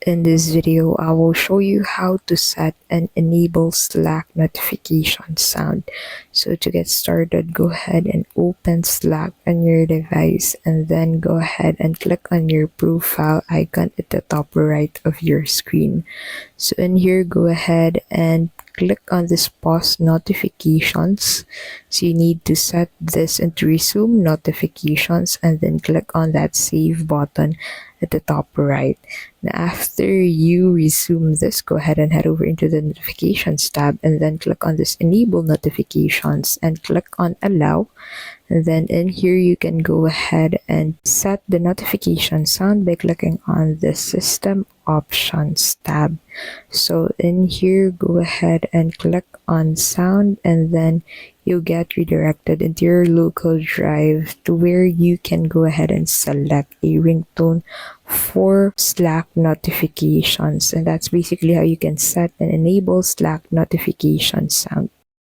In this video, I will show you how to set and enable Slack notification sound. So to get started, go ahead and open Slack on your device and then go ahead and click on your profile icon at the top right of your screen. So in here, go ahead and click on this pause notifications. So you need to set this into resume notifications and then click on that save button at the top right. Now after you resume this, go ahead and head over into the notifications tab and then click on this enable notifications and click on allow. And then in here, you can go ahead and set the notification sound by clicking on the system options tab. So in here, go ahead and click on sound and then you'll get redirected into your local drive to where you can go ahead and select a ringtone for Slack notifications. And that's basically how you can set and enable Slack notification sound.